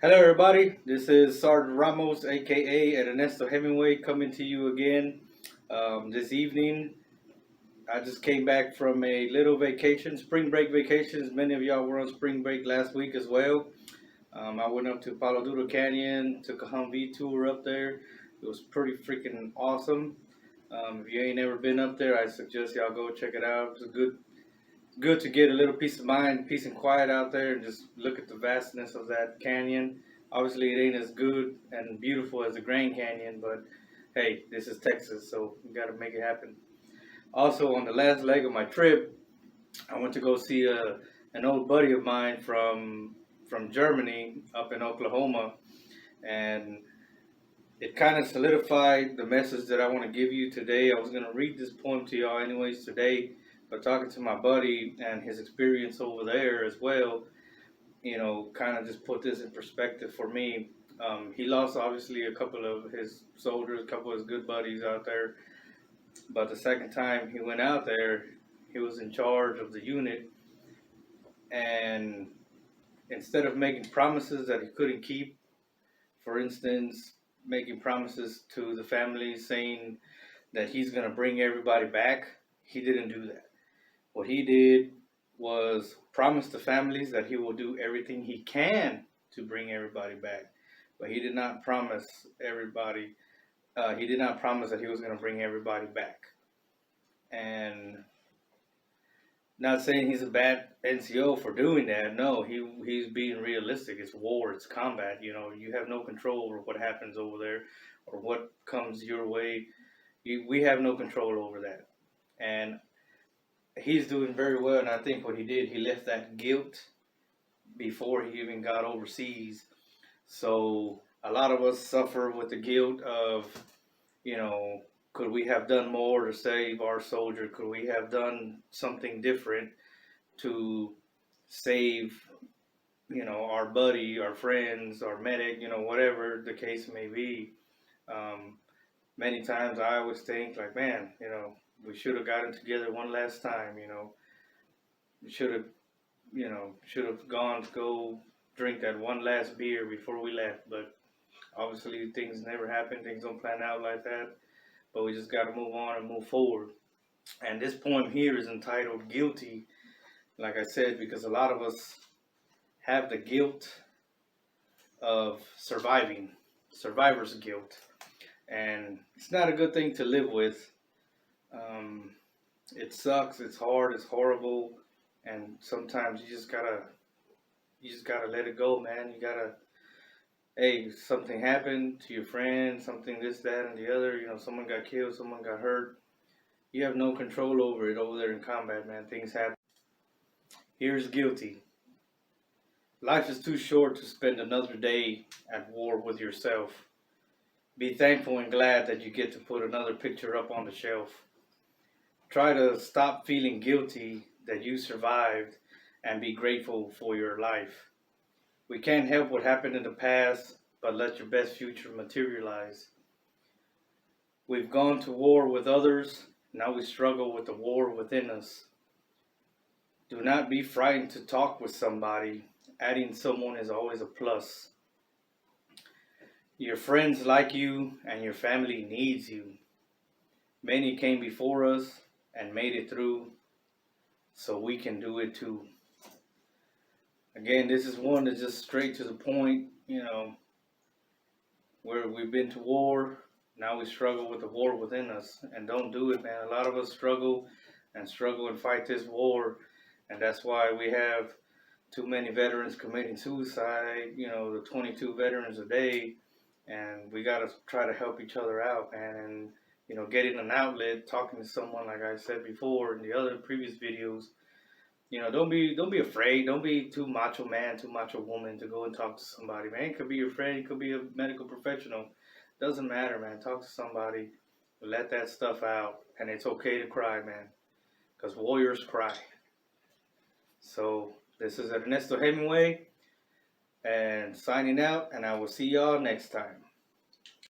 Hello, everybody. This is Sergeant Ramos, aka Ernesto Hemingway, coming to you again this evening. I just came back from a little vacation, spring break vacations. Many of y'all were on spring break last week as well. I went up to Palo Duro Canyon, took a Humvee tour up there. It was pretty freaking awesome. If you ain't never been up there, I suggest y'all go check it out. It's good to get a little peace of mind, peace and quiet out there, and just look at the vastness of that canyon. Obviously, it ain't as good and beautiful as the Grand Canyon, but hey, this is Texas, so we got to make it happen. Also, on the last leg of my trip, I went to go see an old buddy of mine from Germany up in Oklahoma, and it kind of solidified the message that I want to give you today. I was going to read this poem to y'all anyways today, but talking to my buddy and his experience over there as well, kind of just put this in perspective for me. He lost obviously a couple of his soldiers, a couple of his good buddies out there, but the second time he went out there, he was in charge of the unit, and instead of making promises that he couldn't keep, for instance, making promises to the family saying that he's going to bring everybody back, he didn't do that. What he did was promise the families that he will do everything he can to bring everybody back. But he did not promise everybody, he did not promise that he was going to bring everybody back. And not saying he's a bad NCO for doing that. No, he's being realistic. It's war, it's combat. You have no control over what happens over there or what comes your way. We have no control over that. And he's doing very well, and I think what he did, he left that guilt before he even got overseas. So a lot of us suffer with the guilt of, could we have done more to save our soldier? Could we have done something different to save, our buddy, our friends, our medic, whatever the case may be. Many times I always think like, man, we should have gotten together one last time, we should have gone to go drink that one last beer before we left, but obviously things never happen, things don't plan out like that, but we just got to move on and move forward. And this poem here is entitled Guilty, like I said, because a lot of us have the guilt of surviving, survivor's guilt, and it's not a good thing to live with. It sucks, it's hard, it's horrible, and sometimes you just gotta let it go, man. You gotta, hey, something happened to your friend, something this, that, and the other, someone got killed, someone got hurt. You have no control over it over there in combat, man. Things happen. Here's Guilty. Life is too short to spend another day at war with yourself. Be thankful and glad that you get to put another picture up on the shelf. Try to stop feeling guilty that you survived and be grateful for your life. We can't help what happened in the past, but let your best future materialize. We've gone to war with others, now we struggle with the war within us. Do not be frightened to talk with somebody. Adding someone is always a plus. Your friends like you and your family needs you. Many came before us and made it through, so we can do it too. Again, this is one that's just straight to the point, where we've been to war, now we struggle with the war within us, and don't do it, man. A lot of us struggle and fight this war, and that's why we have too many veterans committing suicide, the 22 veterans a day, and we got to try to help each other out, man, and getting an outlet, talking to someone, like I said before in the other previous videos. Don't be afraid. Don't be too macho man, too macho woman to go and talk to somebody, man. It could be your friend, it could be a medical professional. Doesn't matter, man. Talk to somebody, let that stuff out, and it's okay to cry, man, because warriors cry. So this is Ernesto Hemingway, and signing out, and I will see y'all next time.